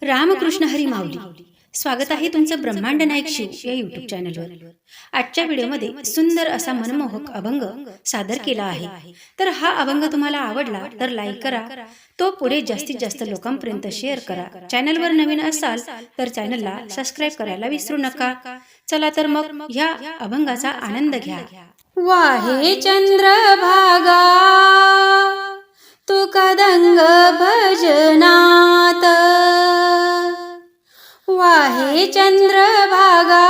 रामकृष्ण हरी माऊली. स्वागत आहे तुमचं ब्रह्मांड नायक शिव या यूट्यूब चॅनलवर. आजच्या व्हिडिओमध्ये सुंदर असा मनमोहक अभंग सादर केला आहे. तर हा अभंग तुम्हाला आवडला तर लाईक करा, तो पुढे जास्तीत जास्त लोकांपर्यंत शेअर करा. चॅनलवर नवीन असाल तर चॅनलला सबस्क्राईब करायला विसरू नका. चला तर मग ह्या अभंगाचा आनंद घ्या. वाहे चंद्रभागा तू कदंग भजनात, वाहे चंद्रभागा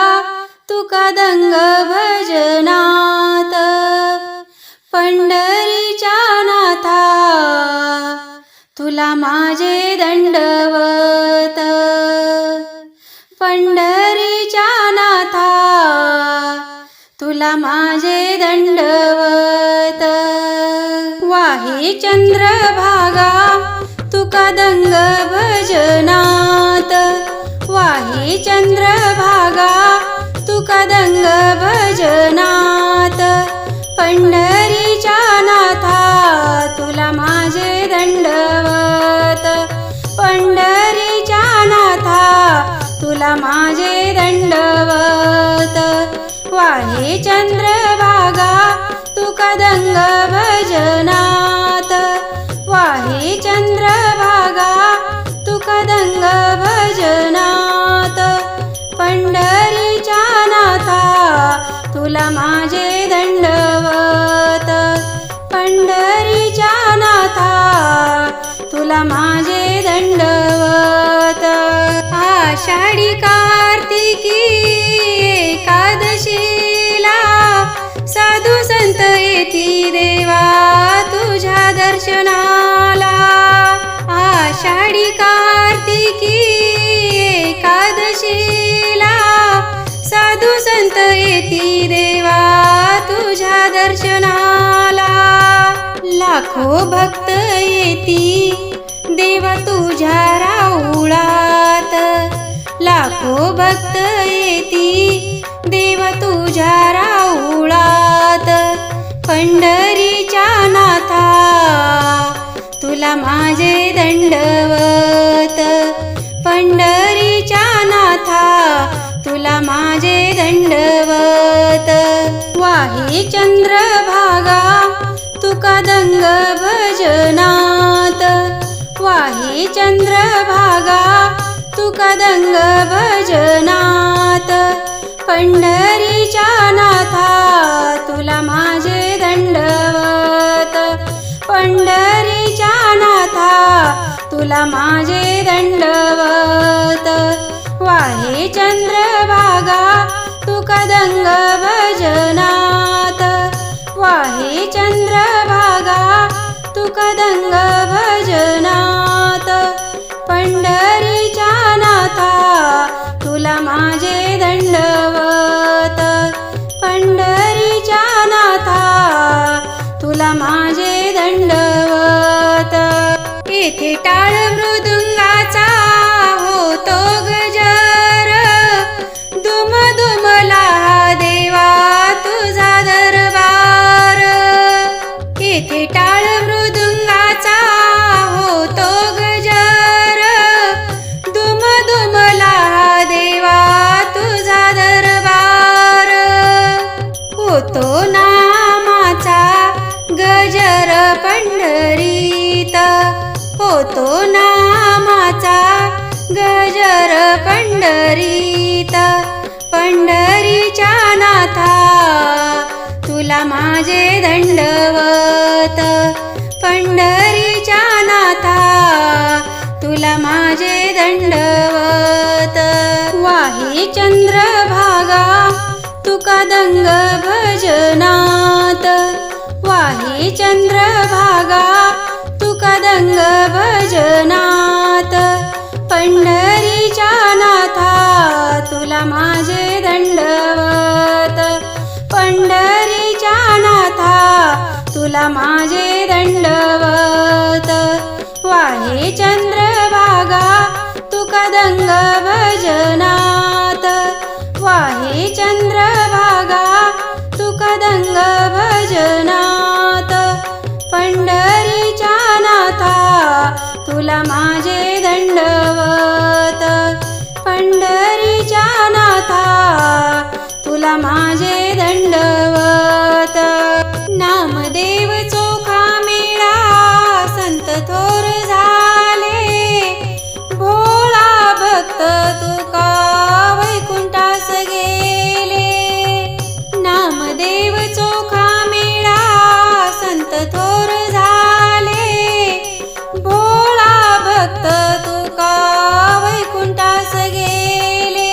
तू कदंग भजनात, पंढरीच्या नाथा तुला माझे दंडवत, पंढरीच्या नाथा तुला माझे दंडवत. वाहे चंद्रभागा तू कदंग भजनात, वाहे चंद्रभागा तू कदंग भजनात, पंढरीच्या नाथा तुला माझे दंडवत, पंढरीच्या नाथा तुला माझे दंडवत. वाहे चंद्रभागा तू कदंग भजनात, वाहे चंद्रभागा तू कदंग भजनात, पंढरीच्या नाथा तुला माझे दंडवत, पंढरीच्या नाथा तुला माझे दंडवत. आषाढी कार्तिकी एकादशीला साधू संत येती देवा तुझ्या दर्शनाला, आषाढी कार्तिकी एकादशीला साधू संत येती देवा तुझ्या दर्शनाला. लाखो भक्त येती देवा तुझ्या राऊळात, लाखो भक्त येती देव तुझ्या राऊळात, पंढरीच्या नाथा तुला माझे दंडवत, पंढरीच्या नाथा तुला माझे दंडवत. वाहे चंद्रभागा तू कदंग भजनात, वाहे चंद्रभागा तू कदंग भजनात, पंढरीच्या नाथा तुला माझे दंडवत, पंढरीच्या नाथा तुला माझे दंडवत. वाहे चंद्रभागा तू कदंग भजनात, वाहे चंद्रभागा तू कदंग भजनात, पंढरीच्या नाथा तुला माझे दंडवत, पंढरीच्या नाथा तुला माझे दंडवत. येथे टाळ मृदुंगाचा होतो गजर, दुम दुमला देवा तुझा दरबार, येथे टाळ मृदुंगाचा होतो गजर, दुम दुमला देवा तुझा दरबार, होतो नामाचा गजर पंढरीत, होतो नामाचा गजर पंढरीत, पंढरीच्या नाथा तुला माझे दंडवत, पंढरीच्या नाथा तुला माझे दंडवत. वाहे चंद्रभागा तू कदंग भजनात, वाहे चंद्रभागा तू कदंग भजनात, पंढरीच्या नाथा तुला माझे दंडवत, पंढरीच्या नाथा तुला माझे दंडवत. वाहे चंद्रभागा तू कदंग भजनात, वाहे चंद्रभागा तू कदंग भजनात, पंढरीच्या नाथा तुला माझे दंडवत. तुला माझे दंडवत नामदेव चोखा मेळा संत थोर झाले भोळा भक्त तुका वैकुंठास गेले नामदेव चोखा मेळा संत थोर झाले भोळा भक्त तुका वैकुंठास गेले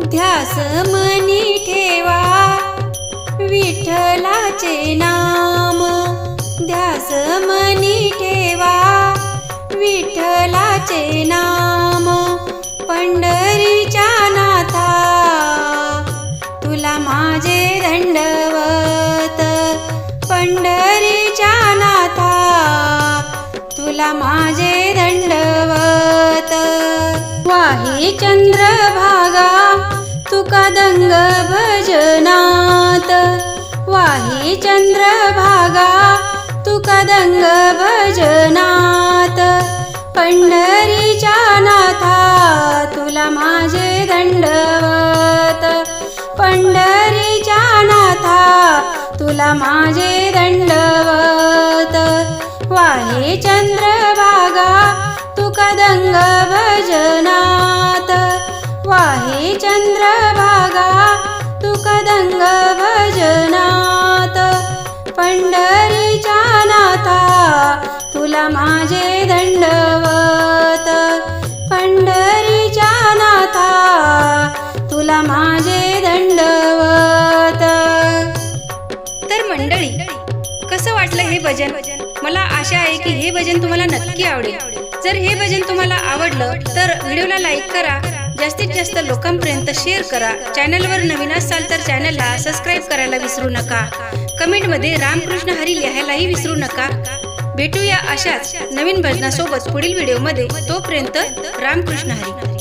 ध्यास मनी ठेवा विठ्ठलाचे नाम ध्यास मनी ठेवा विठ्ठलाचे नाम पंढरीच्या नाथा तुला माझे दंडवत पंढरीच्या नाथा तुला माझे दंडवत वाही चंद्रभागा तुका दंग भजनात वाही चंद्रभागा तुका दंग भजनात पंढरीच्या नाथा तुला माझे दंडवत पंढरीच्या नाथा तुला माझे दंडवत वाहे चंद्रभागा तुका दंग भजनात वाहे चंद्रभागा तुका दंग भजनात पंढरीच्या नाथा तुला माझे दंडवत पंढरीच्या नाथा तुला माझे दंडवत. तर मंडळी, कसं वाटलं हे भजन? मला आशा आहे की हे भजन तुम्हाला नक्की आवडेल. जर हे भजन तुम्हाला आवडलं तर व्हिडिओला लाईक करा, जास्तीत जास्त लोकांपर्यंत शेअर करा. चॅनलवर नवीन असाल तर चॅनलला सबस्क्राईब करायला विसरू नका. कमेंटमध्ये रामकृष्ण हरी लिहायलाही विसरू नका. भेटूया अशाच नवीन भजनासोबत पुढील व्हिडिओमध्ये. तोपर्यंत रामकृष्ण हरी.